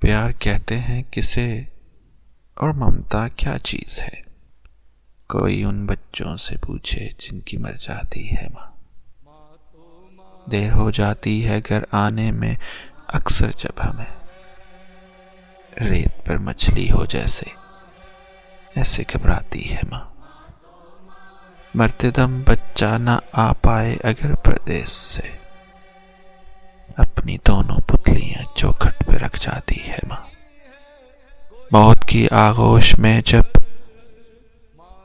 پیار کہتے ہیں کسے اور ممتا کیا چیز ہے؟ کوئی ان بچوں سے پوچھے جن کی مر جاتی ہے ماں۔ دیر ہو جاتی ہے گھر آنے میں، اکثر جب ہمیں ریت پر مچھلی ہو جیسے ایسے گھبراتی ہے ماں۔ مرتے دم بچہ نہ آ پائے اگر پردیس سے، اپنی دونوں پتلیاں چوکھٹ پہ رکھ جاتی ہے ماں۔ موت کی آغوش میں جب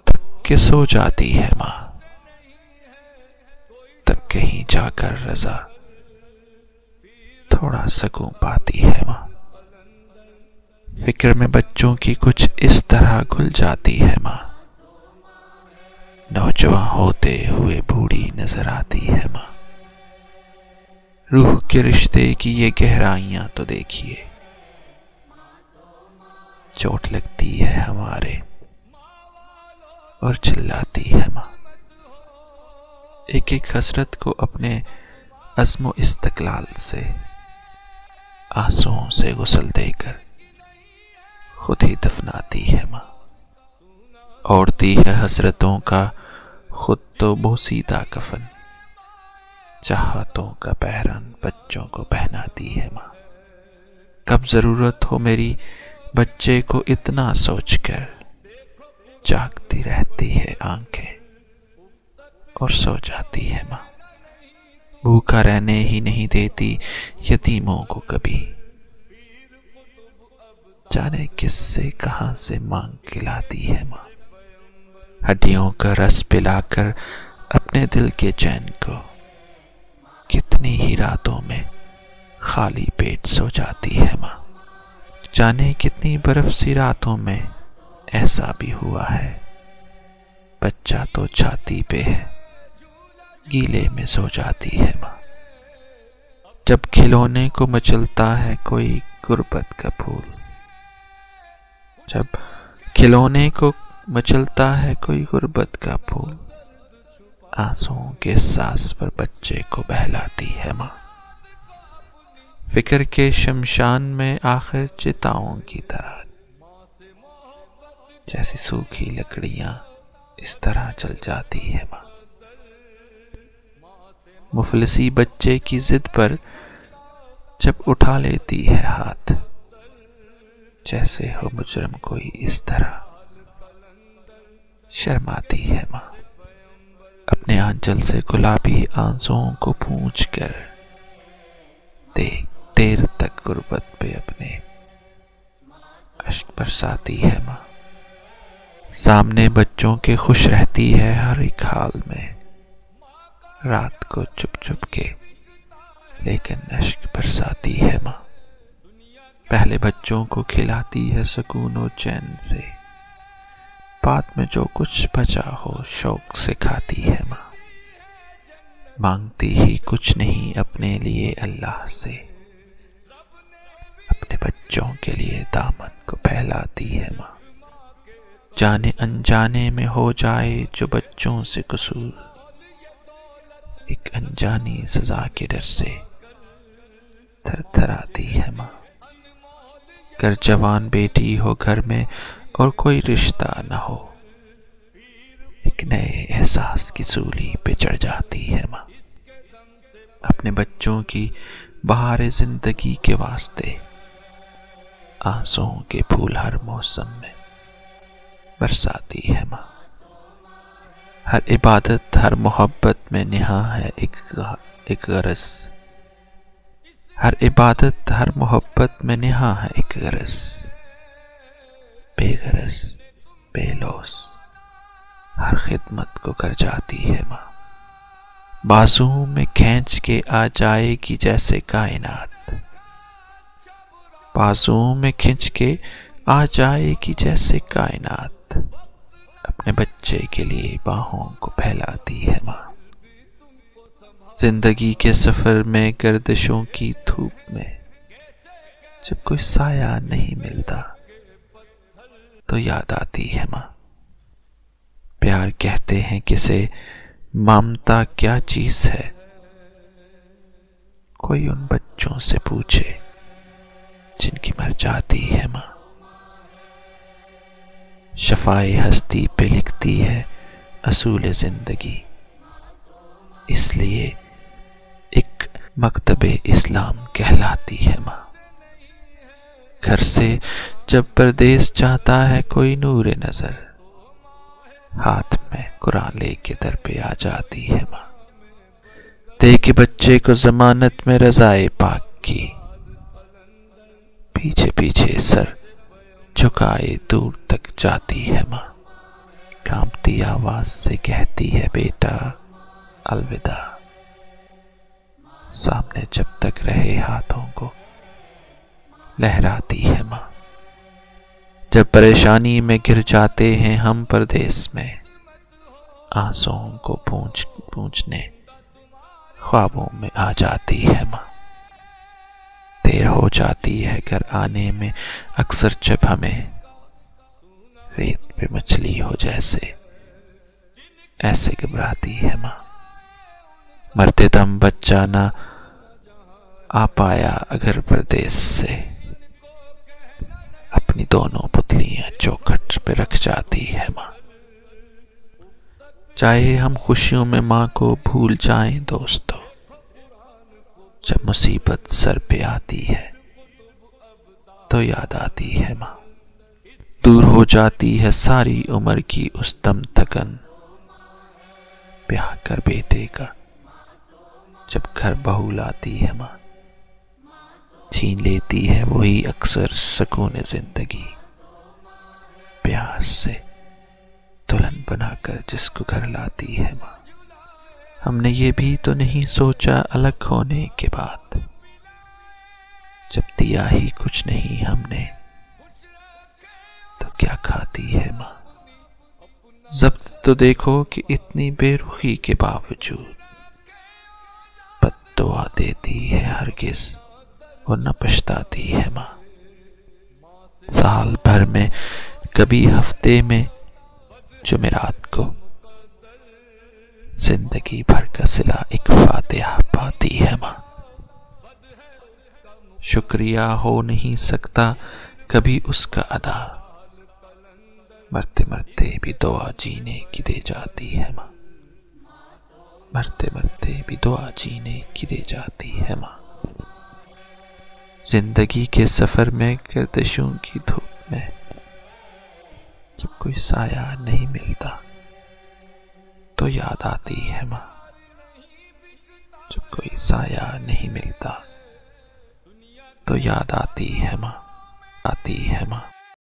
تک کہ سو جاتی ہے ماں، تب کہیں جا کر رضا تھوڑا سکون پاتی ہے ماں۔ فکر میں بچوں کی کچھ اس طرح گھل جاتی ہے ماں، نوجوان ہوتے ہوئے بوڑھی نظر آتی ہے ماں۔ روح کے رشتے کی یہ گہرائیاں تو دیکھیے، چوٹ لگتی ہے ہمارے اور چلاتی ہے ماں۔ ایک ایک حسرت کو اپنے عزم و استقلال سے آنسوؤں سے غسل دے کر خود ہی دفناتی ہے ماں۔ اوڑھتی ہے حسرتوں کا خود تو بوسیدہ کفن، چاہتوں کا پہرن بچوں کو پہناتی ہے ماں۔ کب ضرورت ہو میری بچے کو اتنا سوچ کر جاگتی رہتی ہے آنکھیں اور سو جاتی ہے ماں۔ بھوکا رہنے ہی نہیں دیتی یتیموں کو کبھی، جانے کس سے کہاں سے مانگ کے لاتی ہے ماں۔ ہڈیوں کا رس پلا کر اپنے دل کے چین کو کتنی ہی راتوں میں خالی پیٹ سو جاتی ہے ماں۔ جانے کتنی برف سی راتوں میں ایسا بھی ہوا ہے، بچہ تو چھاتی پہ ہے گیلے میں سو جاتی ہے ماں۔ جب کھلونے کو مچلتا ہے کوئی غربت کا پھول، جب کھلونے کو مچلتا ہے کوئی غربت کا پھول، آنسوؤں کے ساز پر بچے کو بہلاتی ہے ماں۔ فکر کے شمشان میں آخر چتاؤں کی طرح جیسی سوکھی لکڑیاں اس طرح جل جاتی ہے ماں۔ مفلسی بچے کی ضد پر جب اٹھا لیتی ہے ہاتھ، جیسے ہو مجرم کوئی اس طرح شرماتی ہے ماں۔ اپنے آنچل سے گلابی آنسوؤں کو پونچھ کر دیر تک غربت پہ اپنے اشک برساتی ہے ماں۔ سامنے بچوں کے خوش رہتی ہے ہر ایک حال میں، رات کو چھپ چھپ کے لیکن اشک برساتی ہے ماں۔ پہلے بچوں کو کھلاتی ہے سکون و چین سے، بعد میں جو کچھ بچا ہو شوق سے کھاتی ہے ماں۔ مانگتی ہی کچھ نہیں اپنے لیے اللہ سے، اپنے بچوں کے لیے دامن کو پھیلاتی ہے ماں۔ جانے انجانے میں ہو جائے جو بچوں سے قصور، ایک انجانی سزا کے ڈر سے تھر تھر آتی ہے ماں۔ گر جوان بیٹی ہو گھر میں اور کوئی رشتہ نہ ہو، ایک نئے احساس کی سولی پہ چڑھ جاتی ہے ماں۔ اپنے بچوں کی بہار زندگی کے واسطے آنسوؤں کے پھول ہر موسم میں برساتی ہے ماں۔ ہر عبادت ہر محبت میں نہاں ہے ایک غرض، ہر عبادت ہر محبت میں نہاں ہے ایک غرض، بے غرض بے لوث ہر خدمت کو کر جاتی ہے ماں۔ بازوؤں میں کھینچ کے آ جائے گی جیسے کائنات، بازوؤں میں کھینچ کے آ جائے گی جیسے کائنات، اپنے بچے کے لیے باہوں کو پھیلاتی ہے ماں۔ زندگی کے سفر میں گردشوں کی دھوپ میں جب کوئی سایہ نہیں ملتا تو یاد آتی ہے ماں۔ پیار کہتے ہیں کسے، ممتا کیا چیز ہے؟ کوئی ان بچوں سے پوچھے جن کی مر جاتی ہے ماں، شفائے ہستی پہ لکھتی ہے اصول زندگی، اس لیے ایک مکتب اسلام کہلاتی ہے ماں۔ گھر سے جب پردیس جاتا ہے کوئی نور نظر، ہاتھ میں قرآن لے کے در پہ آ جاتی ہے ماں، دے کے بچے کو ضمانت میں رضائے پاک کی، پیچھے پیچھے سر جھکائے دور تک جاتی ہے ماں، کانپتی آواز سے کہتی ہے بیٹا الوداع، سامنے جب تک رہے ہاتھوں کو لہراتی ہے ماں۔ جب پریشانی میں گر جاتے ہیں ہم پردیس میں، آنسوؤں کو پوچھنے خوابوں میں آ جاتی ہے ماں، دیر ہو جاتی ہے گھر آنے میں اکثر جب ہمیں، ریت پہ مچھلی ہو جیسے ایسے گھبراتی ہے ماں، مرتے دم بچہ نہ آ پایا اگر پردیس سے، اپنی دونوں پتلیاں چوکھٹ پہ رکھ جاتی ہے ماں۔ چاہے ہم خوشیوں میں ماں کو بھول جائیں دوستو، جب مصیبت سر پہ آتی ہے تو یاد آتی ہے ماں، دور ہو جاتی ہے ساری عمر کی اس دم تکن، بیاہ کر بیٹے کا جب گھر بہو لاتی ہے ماں، چھین لیتی ہے وہی اکثر سکون زندگی، پیار سے دلہن بنا کر جس کو گھر لاتی ہے ماں۔ ہم نے یہ بھی تو نہیں سوچا الگ ہونے کے بعد، جب دیا ہی کچھ نہیں ہم نے تو کیا کھاتی ہے ماں۔ ضبط تو دیکھو کہ اتنی بے رخی کے باوجود بد دعا دیتی ہے ہرگز اور نہ پچھتاتی ہے ماں، سال بھر میں کبھی ہفتے میں جمعرات کو زندگی بھر کا صلہ ایک فاتحہ پاتی ہے ماں۔ شکریہ ہو نہیں سکتا کبھی اس کا ادا، مرتے مرتے بھی دعا جینے کی دے جاتی ہے ماں، مرتے مرتے بھی دعا جینے کی دے جاتی ہے ماں۔ زندگی کے سفر میں گردشوں کی دھوپ میں جب کوئی سایہ نہیں ملتا تو یاد آتی ہے ماں، جب کوئی سایہ نہیں ملتا تو یاد آتی ہے ماں، آتی ہے ماں۔